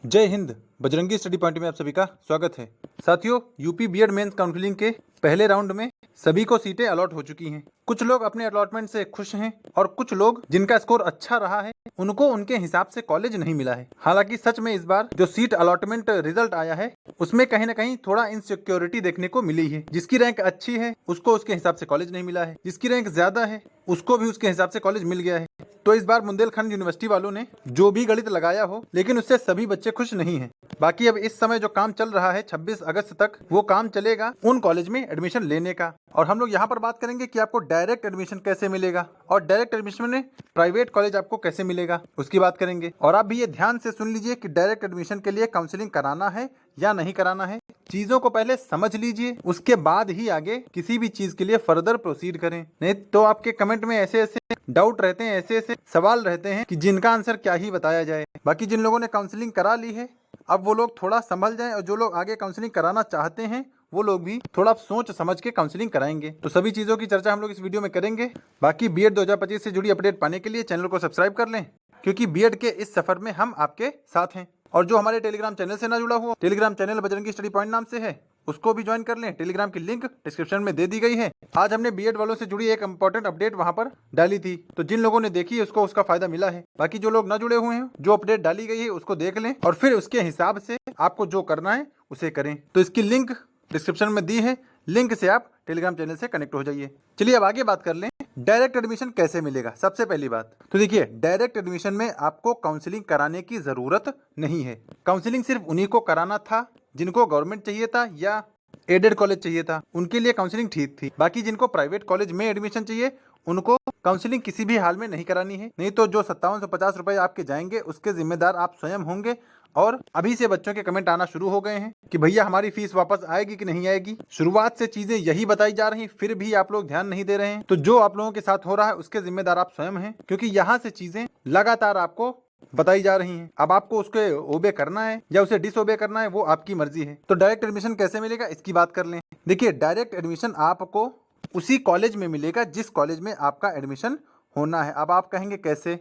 जय Hind. Bajrangi study point में आप सभी का स्वागत है। साथियों, यूपी बीएड मेंस काउंसलिंग के पहले राउंड में सभी को सीटें अलॉट हो चुकी हैं। कुछ लोग अपने अलॉटमेंट से खुश हैं और कुछ लोग जिनका स्कोर अच्छा रहा है उनको उनके हिसाब से कॉलेज नहीं मिला है। हालांकि सच में इस बार जो सीट अलॉटमेंट रिजल्ट आया है उसमें कहीं ना कहीं थोड़ा इनसिक्योरिटी देखने को मिली है। जिसकी रैंक अच्छी है उसको उसके हिसाब से कॉलेज नहीं मिला है, जिसकी रैंक ज्यादा है उसको भी उसके हिसाब से कॉलेज मिल गया है। तो इस बार बुंदेलखंड यूनिवर्सिटी वालों ने जो भी गणित लगाया हो, लेकिन उससे सभी बच्चे खुश नहीं हैं। बाकी अब इस समय जो काम चल रहा है 26 अगस्त तक वो काम चलेगा उन कॉलेज में एडमिशन लेने का। और हम लोग यहाँ पर बात करेंगे कि आपको डायरेक्ट एडमिशन कैसे मिलेगा और डायरेक्ट एडमिशन में प्राइवेट कॉलेज आपको कैसे मिलेगा उसकी बात करेंगे। और आप भी ये ध्यान से सुन लीजिए कि डायरेक्ट एडमिशन के लिए काउंसलिंग कराना है या नहीं कराना है। चीजों को पहले समझ लीजिए, उसके बाद ही आगे किसी भी चीज के लिए फर्दर प्रोसीड करें। नहीं तो आपके कमेंट में ऐसे ऐसे डाउट रहते हैं, ऐसे ऐसे सवाल रहते हैं कि जिनका आंसर क्या ही बताया जाए। बाकी जिन लोगों ने काउंसलिंग करा ली है अब वो लोग थोड़ा संभल जाएं और जो लोग आगे काउंसलिंग कराना चाहते हैं वो लोग भी थोड़ा सोच समझ के काउंसलिंग कराएंगे। तो सभी चीजों की चर्चा हम लोग इस वीडियो में करेंगे। बाकी बीएड 2025 से जुड़ी अपडेट पाने के लिए चैनल को सब्सक्राइब कर लें, क्योंकि बीएड के इस सफर में हम आपके साथ हैं। और जो हमारे टेलीग्राम चैनल से ना जुड़ा हुआ, Telegram channel Bajrangi study point नाम से है, उसको भी ज्वाइन कर लें। टेलीग्राम की लिंक डिस्क्रिप्शन में दे दी गई है। आज हमने बीएड वालों से जुड़ी एक इंपॉर्टेंट अपडेट वहां पर डाली थी, तो जिन लोगों ने देखी उसको उसका फायदा मिला है। बाकी जो लोग न जुड़े हुए हैं, जो अपडेट डाली गई है उसको देख लें और फिर उसके हिसाब से आपको जो करना है उसे करें। तो इसकी लिंक डिस्क्रिप्शन में दी है, लिंक से आप टेलीग्राम चैनल से कनेक्ट हो जाइए। चलिए अब आगे बात कर लें, डायरेक्ट एडमिशन कैसे मिलेगा। सबसे पहली बात तो देखिए, डायरेक्ट एडमिशन में आपको काउंसलिंग कराने की जरूरत नहीं है। काउंसलिंग सिर्फ उन्हीं को कराना था जिनको गवर्नमेंट चाहिए था या एडेड कॉलेज चाहिए था, उनके लिए काउंसलिंग ठीक थी। बाकी जिनको प्राइवेट कॉलेज में एडमिशन चाहिए उनको काउंसलिंग किसी भी हाल में नहीं करानी है। नहीं तो जो 5750 रुपए आपके जाएंगे उसके जिम्मेदार आप स्वयं होंगे। और अभी से बच्चों के कमेंट आना शुरू हो गए हैं कि भैया हमारी फीस वापस आएगी कि नहीं आएगी। शुरुआत से चीजें यही बताई जा रही, फिर भी आप लोग ध्यान नहीं दे रहे हैं। तो जो आप लोगों के साथ हो रहा है उसके जिम्मेदार आप स्वयं हैं, क्योंकि यहाँ से चीजें लगातार आपको बताई जा रही हैं। अब आपको उसके ओबे करना है या उसे डिसओबे करना है वो आपकी मर्जी है। तो डायरेक्ट एडमिशन कैसे मिलेगा इसकी बात कर लें। देखिए, डायरेक्ट एडमिशन आपको उसी कॉलेज में मिलेगा जिस कॉलेज में आपका एडमिशन होना है। अब आप कहेंगे कैसे?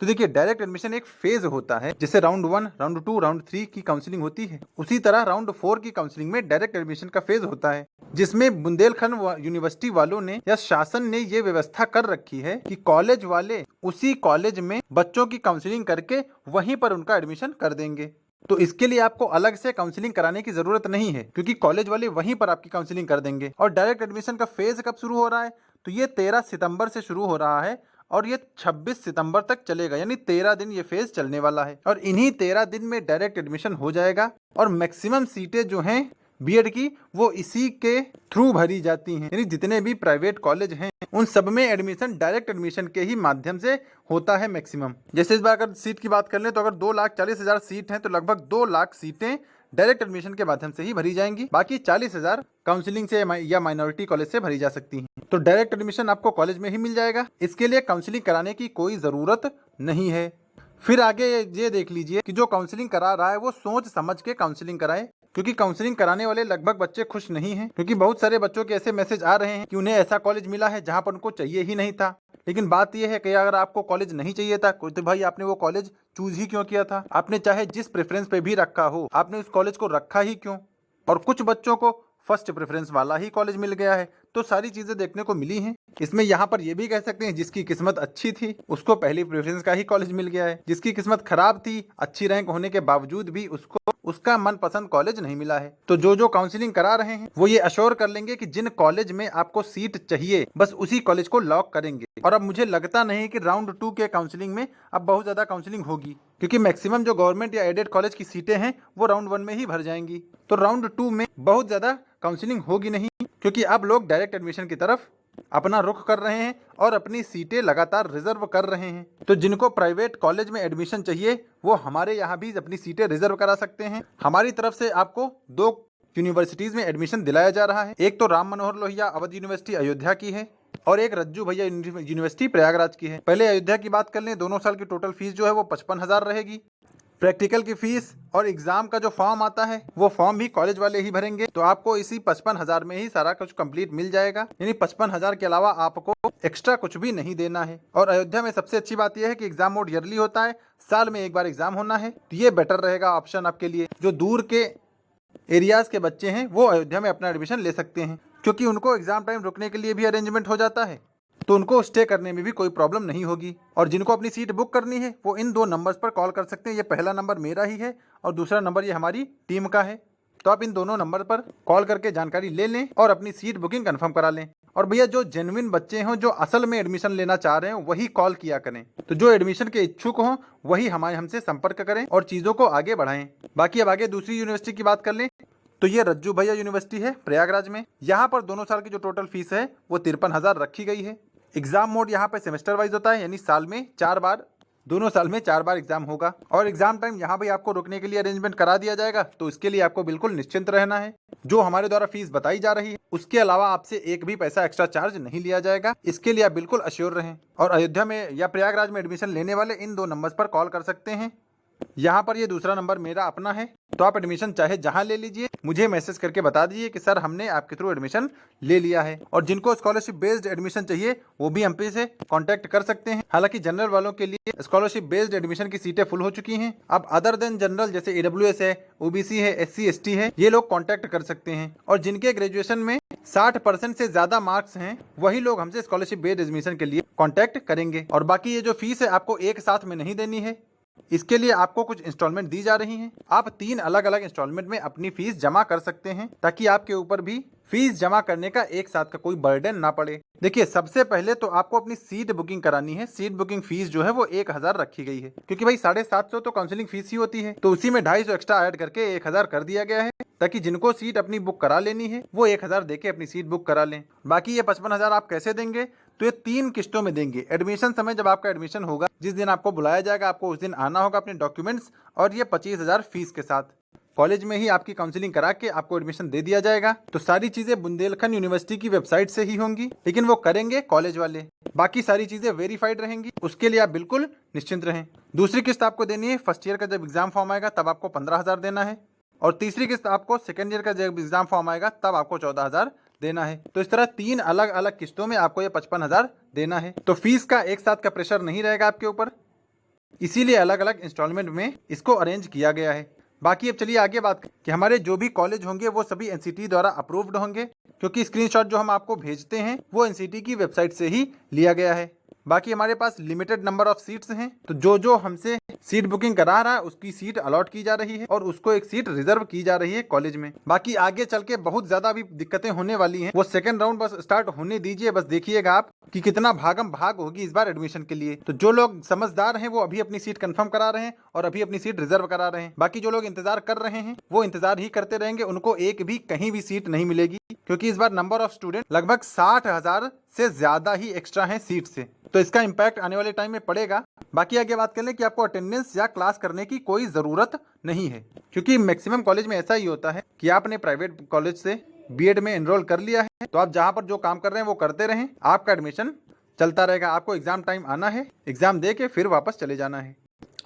तो देखिए, डायरेक्ट एडमिशन एक फेज होता है। जैसे राउंड 1, राउंड 2, राउंड 3 की काउंसलिंग होती है, उसी तरह राउंड 4 की काउंसलिंग में डायरेक्ट एडमिशन का फेज होता है, जिसमें बुंदेलखंड यूनिवर्सिटी वालों ने या शासन ने ये व्यवस्था कर रखी है कि कॉलेज वाले उसी कॉलेज में बच्चों की काउंसलिंग करके वहीं पर उनका एडमिशन कर देंगे। तो इसके लिए आपको अलग से काउंसलिंग कराने की जरूरत नहीं है, क्योंकि कॉलेज वाले वहीं पर आपकी काउंसलिंग कर देंगे। और डायरेक्ट एडमिशन का फेज कब शुरू हो रहा है? तो ये 13 सितंबर से शुरू हो रहा है और ये 26 सितंबर तक चलेगा, यानी 13 दिन ये फेज चलने वाला है। और इन्हीं 13 दिन में डायरेक्ट एडमिशन हो जाएगा और मैक्सिमम सीटें जो हैं बीएड की वो इसी के थ्रू भरी जाती हैं। यानी जितने भी प्राइवेट कॉलेज हैं उन सब में एडमिशन डायरेक्ट एडमिशन के ही माध्यम से होता है मैक्सिमम। जैसे इस बार अगर सीट की बात कर लें तो अगर 2,40,000 सीट हैं तो लगभग 2 लाख सीटें डायरेक्ट एडमिशन के माध्यम से ही भरी जाएंगी। बाकी 40,000 काउंसलिंग से या माइनॉरिटी कॉलेज से भरी जा सकती हैं। तो डायरेक्ट एडमिशन आपको कॉलेज में ही मिल जाएगा, इसके लिए काउंसलिंग कराने की कोई जरूरत नहीं है। फिर आगे ये देख लीजिए कि जो काउंसलिंग करा रहा है वो सोच समझ के काउंसलिंग कराए, क्योंकि काउंसलिंग कराने वाले लगभग बच्चे खुश नहीं हैं। क्योंकि बहुत सारे बच्चों के ऐसे मैसेज आ रहे हैं कि उन्हें ऐसा कॉलेज मिला है जहां पर उनको चाहिए ही नहीं था। लेकिन बात यह है कि अगर आपको कॉलेज नहीं चाहिए था तो भाई आपने वो कॉलेज चूज ही क्यों किया था? आपने चाहे जिस प्रेफरेंस पे भी रखा हो, आपने उस कॉलेज को रखा ही क्यों? और कुछ बच्चों को फर्स्ट प्रेफरेंस वाला ही कॉलेज मिल गया है। तो सारी चीजें देखने को मिली हैं। इसमें यहाँ पर यह भी कह सकते हैं जिसकी किस्मत अच्छी थी उसको पहली प्रेफरेंस का ही कॉलेज मिल गया है, जिसकी किस्मत खराब थी, अच्छी रैंक होने के बावजूद भी उसको उसका मनपसंद कॉलेज नहीं मिला है। तो जो काउंसलिंग करा रहे हैं वो ये अश्योर कर लेंगे कि जिन कॉलेज में आपको सीट चाहिए बस उसी कॉलेज को लॉक करेंगे। और अब मुझे लगता नहीं कि राउंड 2 के काउंसलिंग में अब बहुत ज्यादा काउंसलिंग होगी, क्योंकि मैक्सिमम जो गवर्नमेंट या एडेड कॉलेज की सीटें हैं वो राउंड 1 में ही भर जाएंगी। तो राउंड 2 में बहुत ज्यादा काउंसलिंग होगी नहीं, क्योंकि अब लोग डायरेक्ट एडमिशन की तरफ अपना रुख कर रहे हैं और अपनी सीटें लगातार रिजर्व कर रहे हैं। तो जिनको प्राइवेट कॉलेज में एडमिशन चाहिए वो हमारे यहाँ भी अपनी सीटें रिजर्व करा सकते हैं। हमारी तरफ से आपको 2 यूनिवर्सिटीज में एडमिशन दिलाया जा रहा है। एक तो राम मनोहर लोहिया अवध यूनिवर्सिटी अयोध्या की है और एक रज्जू भैया यूनिवर्सिटी प्रयागराज की है। पहले अयोध्या की बात कर लें, दोनों साल की टोटल फीस जो है वो 55,000 रहेगी प्रैक्टिकल की फीस और एग्जाम का जो फॉर्म आता है वो फॉर्म भी कॉलेज वाले ही भरेंगे। तो आपको इसी 55,000 में ही सारा कुछ कंप्लीट मिल जाएगा, यानी 55,000 के अलावा आपको एक्स्ट्रा कुछ भी नहीं देना है। और अयोध्या में सबसे अच्छी बात यह है कि एग्जाम मोड ईयरली होता है, साल में एक बार एग्जाम होना है। तो ये बेटर रहेगा ऑप्शन आपके लिए। जो दूर के एरियाज के बच्चे हैं वो अयोध्या में अपना एडमिशन ले सकते हैं, क्योंकि उनको एग्जाम टाइम रुकने के लिए भी अरेंजमेंट हो जाता है, तो उनको स्टे करने में भी कोई प्रॉब्लम नहीं होगी। और जिनको अपनी सीट बुक करनी है वो इन 2 नंबर्स पर कॉल कर सकते हैं। ये पहला नंबर मेरा ही है और दूसरा नंबर ये हमारी टीम का है। तो आप इन दोनों नंबर पर कॉल करके जानकारी ले लें और अपनी सीट बुकिंग कंफर्म करा लें। और भैया जो जेन्युइन बच्चे हों, जो असल में एडमिशन लेना चाह रहे हैं, वही कॉल किया करें। तो जो एडमिशन के इच्छुक हों वही हमसे संपर्क करें और चीज़ों को आगे बढ़ाएं। बाकी अब आगे दूसरी यूनिवर्सिटी की बात कर लें तो ये रज्जू भैया यूनिवर्सिटी है प्रयागराज में। यहाँ पर दोनों साल की जो टोटल फीस है वो 53,000 रखी गई है। एग्जाम मोड यहाँ पे सेमेस्टर वाइज होता है, यानी साल में 4 बार, दोनों साल में 4 बार एग्जाम होगा। और एग्जाम टाइम यहाँ भी आपको रुकने के लिए अरेंजमेंट करा दिया जाएगा। तो इसके लिए आपको बिल्कुल निश्चिंत रहना है। जो हमारे द्वारा फीस बताई जा रही है उसके अलावा आपसे एक भी पैसा एक्स्ट्रा चार्ज नहीं लिया जाएगा, इसके लिए आप बिल्कुल अश्योर रहें। और अयोध्या में या प्रयागराज में एडमिशन लेने वाले इन 2 नंबर्स पर कॉल कर सकते हैं। यहाँ पर ये दूसरा नंबर मेरा अपना है, तो आप एडमिशन चाहे जहाँ ले लीजिए, मुझे मैसेज करके बता दीजिए कि सर हमने आपके थ्रू एडमिशन ले लिया है। और जिनको स्कॉलरशिप बेस्ड एडमिशन चाहिए वो भी हम पे से कांटेक्ट कर सकते हैं। हालांकि जनरल वालों के लिए स्कॉलरशिप बेस्ड एडमिशन की सीटें फुल हो चुकी हैं। अब अदर देन जनरल जैसे AWS है, OBC है, SC ST है, ये लोग कॉन्टैक्ट कर सकते हैं। और जिनके ग्रेजुएशन में 60% से ज्यादा मार्क्स हैं वही लोग हमसे स्कॉलरशिप बेस्ड एडमिशन के लिए कॉन्टैक्ट करेंगे। और बाकी ये जो फीस है आपको एक साथ में नहीं देनी है, इसके लिए आपको कुछ इंस्टॉलमेंट दी जा रही हैं। आप 3 अलग अलग इंस्टॉलमेंट में अपनी फीस जमा कर सकते हैं, ताकि आपके ऊपर भी फीस जमा करने का एक साथ का कोई बर्डन ना पड़े। देखिए, सबसे पहले तो आपको अपनी सीट बुकिंग करानी है। सीट बुकिंग फीस जो है वो 1,000 रखी गई है, क्योंकि भाई 750 तो काउंसलिंग फीस ही होती है, तो उसी में 250 एक्स्ट्रा ऐड करके 1,000 कर दिया गया है, ताकि जिनको सीट अपनी बुक करा लेनी है वो 1,000 देके अपनी सीट बुक करा लें। बाकी ये 55,000 आप कैसे देंगे, तो ये 3 किस्तों में देंगे। एडमिशन समय जब आपका एडमिशन होगा, जिस दिन आपको बुलाया जाएगा, आपको उस दिन आना होगा अपने डॉक्यूमेंट्स, और ये 25,000 फीस के साथ कॉलेज में ही आपकी काउंसलिंग करा के आपको एडमिशन दे दिया जाएगा। तो सारी चीजें बुंदेलखंड यूनिवर्सिटी की वेबसाइट से ही होंगी, लेकिन वो करेंगे कॉलेज वाले। बाकी सारी चीजें वेरीफाइड रहेंगी, उसके लिए आप बिल्कुल निश्चिंत रहें। दूसरी किस्त आपको देनी है फर्स्ट ईयर का जब एग्जाम फॉर्म आएगा तब आपको 15,000 देना है, और तीसरी किस्त आपको सेकेंड ईयर का जब एग्जाम फॉर्म आएगा तब आपको 14,000 देना है। तो इस तरह 3 अलग अलग किस्तों में आपको ये 55,000 देना है। तो फीस का एक साथ का प्रेशर नहीं रहेगा आपके ऊपर, इसीलिए अलग अलग इंस्टॉलमेंट में इसको अरेंज किया गया है। बाकी अब चलिए आगे बात कि हमारे जो भी कॉलेज होंगे वो सभी NCT द्वारा अप्रूव्ड होंगे, क्योंकि स्क्रीनशॉट जो हम आपको भेजते हैं वो NCT की वेबसाइट से ही लिया गया है। बाकी हमारे पास लिमिटेड नंबर ऑफ सीट्स हैं, तो जो हमसे सीट बुकिंग करा रहा है उसकी सीट अलॉट की जा रही है और उसको एक सीट रिजर्व की जा रही है कॉलेज में। बाकी आगे चल के बहुत ज्यादा अभी दिक्कतें होने वाली हैं, वो सेकंड राउंड बस स्टार्ट होने दीजिए, बस देखिएगा आप कि कितना भागम भाग होगी इस बार एडमिशन के लिए। तो जो लोग समझदार हैं वो अभी अपनी सीट कंफर्म करा रहे हैं और अभी अपनी सीट रिजर्व करा रहे हैं। बाकी जो लोग इंतजार कर रहे हैं वो इंतजार ही करते रहेंगे, उनको एक भी कहीं भी सीट नहीं मिलेगी, क्योंकि इस बार नंबर ऑफ स्टूडेंट लगभग 60,000 से ज्यादा ही एक्स्ट्रा है सीट से, तो इसका इम्पैक्ट आने वाले टाइम में पड़ेगा। बाकी आगे बात कर लें कि आपको अटेंडेंस या क्लास करने की कोई जरूरत नहीं है, क्योंकि मैक्सिमम कॉलेज में ऐसा ही होता है कि आपने प्राइवेट कॉलेज से BEd में एनरोल कर लिया है, तो आप जहां पर जो काम कर रहे हैं वो करते रहें, आपका एडमिशन चलता रहेगा। आपको एग्जाम टाइम आना है, एग्जाम दे के फिर वापस चले जाना है।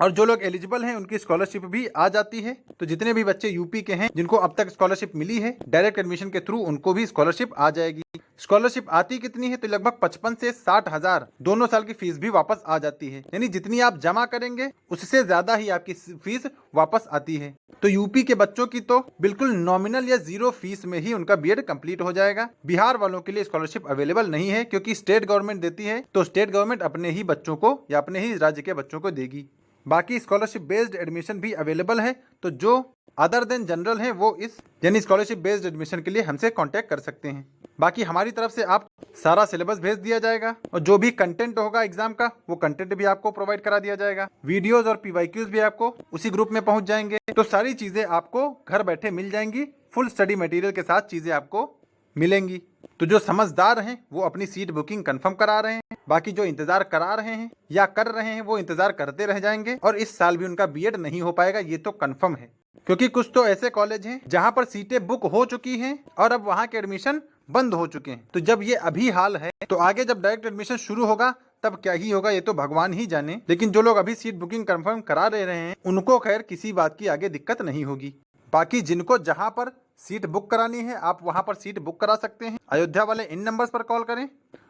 और जो लोग एलिजिबल हैं उनकी स्कॉलरशिप भी आ जाती है। तो जितने भी बच्चे यूपी के हैं जिनको अब तक स्कॉलरशिप मिली है डायरेक्ट एडमिशन के थ्रू, उनको भी स्कॉलरशिप आ जाएगी। स्कॉलरशिप आती कितनी है, तो लगभग 55 से 60,000 दोनों साल की फीस भी वापस आ जाती है, यानी जितनी आप जमा करेंगे उससे ज्यादा ही आपकी फीस वापस आती है। तो यूपी के बच्चों की तो बिल्कुल नॉमिनल या 0 फीस में ही उनका BEd कंप्लीट हो जाएगा। बिहार वालों के लिए स्कॉलरशिप अवेलेबल नहीं है, क्योंकि स्टेट गवर्नमेंट देती है, तो स्टेट गवर्नमेंट अपने ही बच्चों को या अपने ही राज्य के बच्चों को देगी। बाकी स्कॉलरशिप बेस्ड एडमिशन भी अवेलेबल है, तो जो अदर देन जनरल हैं वो इस यानी स्कॉलरशिप बेस्ड एडमिशन के लिए हमसे कांटेक्ट कर सकते हैं। बाकी हमारी तरफ से आप सारा सिलेबस भेज दिया जाएगा, और जो भी कंटेंट होगा एग्जाम का वो कंटेंट भी आपको प्रोवाइड करा दिया जाएगा। वीडियोस और PYQs भी आपको उसी ग्रुप में पहुंच जाएंगे, तो सारी चीजें आपको घर बैठे मिल जाएंगी। फुल स्टडी मटेरियल के साथ चीजें आपको मिलेंगी। तो जो समझदार हैं वो अपनी सीट बुकिंग कंफर्म करा रहे हैं, बाकी जो इंतजार करा रहे हैं या कर रहे हैं वो इंतजार करते रह जाएंगे, और इस साल भी उनका BEd नहीं हो पाएगा, ये तो कंफर्म है। क्योंकि कुछ तो ऐसे कॉलेज हैं जहां पर सीटें बुक हो चुकी हैं और अब वहां के एडमिशन बंद हो चुके हैं। तो जब ये अभी हाल है, तो आगे जब डायरेक्ट एडमिशन शुरू होगा तब क्या ही होगा ये तो भगवान ही जाने। लेकिन जो लोग अभी सीट बुकिंग कंफर्म करा ले रहे हैं उनको खैर किसी बात की आगे दिक्कत नहीं होगी। बाकी जिनको जहां पर सीट बुक करानी है आप वहां पर सीट बुक करा सकते हैं। अयोध्या वाले इन नंबर्स पर कॉल करें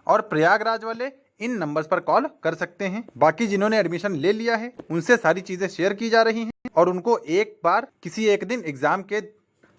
और प्रयागराज वाले इन नंबर्स पर कॉल कर सकते हैं। बाकी जिन्होंने एडमिशन ले लिया है उनसे सारी चीजें शेयर की जा रही हैं और उनको एक बार किसी एक दिन एग्जाम के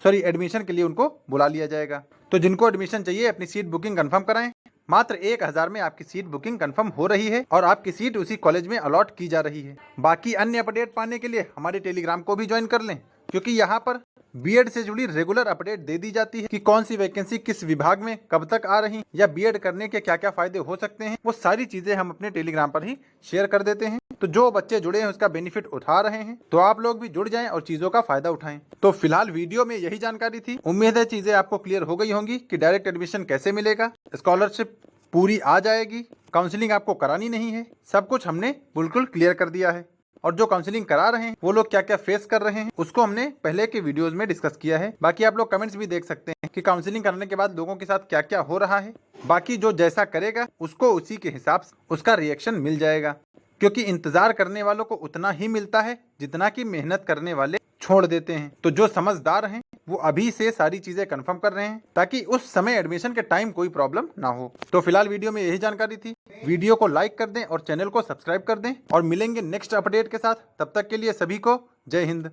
एडमिशन के लिए उनको बुला लिया जाएगा। तो जिनको एडमिशन चाहिए अपनी सीट बुकिंग कंफर्म कराएं। मात्र 1000 में आपकी सीट बुकिंग कंफर्म हो रही है और आपकी सीट उसी कॉलेज में अलॉट की जा रही है। बाकी अन्य अपडेट पाने के लिए हमारे टेलीग्राम को भी ज्वाइन कर लें, क्योंकि यहाँ पर बीएड से जुड़ी रेगुलर अपडेट दे दी जाती है कि कौन सी वैकेंसी किस विभाग में कब तक आ रही या बीएड करने के क्या क्या फायदे हो सकते हैं, वो सारी चीजें हम अपने टेलीग्राम पर ही शेयर कर देते हैं। तो जो बच्चे जुड़े हैं उसका बेनिफिट उठा रहे हैं, तो आप लोग भी जुड़ जाएं और चीजों का फायदा उठाएं। तो फिलहाल वीडियो में यही जानकारी थी। उम्मीद है चीजें आपको क्लियर हो गई होंगी कि डायरेक्ट एडमिशन कैसे मिलेगा, स्कॉलरशिप पूरी आ जाएगी, काउंसलिंग आपको करानी नहीं है, सब कुछ हमने बिल्कुल क्लियर कर दिया है। और जो काउंसलिंग करा रहे हैं वो लोग क्या क्या फेस कर रहे हैं उसको हमने पहले के वीडियोस में डिस्कस किया है। बाकी आप लोग कमेंट्स भी देख सकते हैं कि काउंसलिंग करने के बाद लोगों के साथ क्या क्या हो रहा है। बाकी जो जैसा करेगा उसको उसी के हिसाब से उसका रिएक्शन मिल जाएगा, क्योंकि इंतजार करने वालों को उतना ही मिलता है जितना कि मेहनत करने वाले छोड़ देते हैं। तो जो समझदार हैं वो अभी से सारी चीजें कंफर्म कर रहे हैं ताकि उस समय एडमिशन के टाइम कोई प्रॉब्लम ना हो। तो फिलहाल वीडियो में यही जानकारी थी। वीडियो को लाइक कर दें और चैनल को सब्सक्राइब कर दें और मिलेंगे नेक्स्ट अपडेट के साथ। तब तक के लिए सभी को जय हिंद।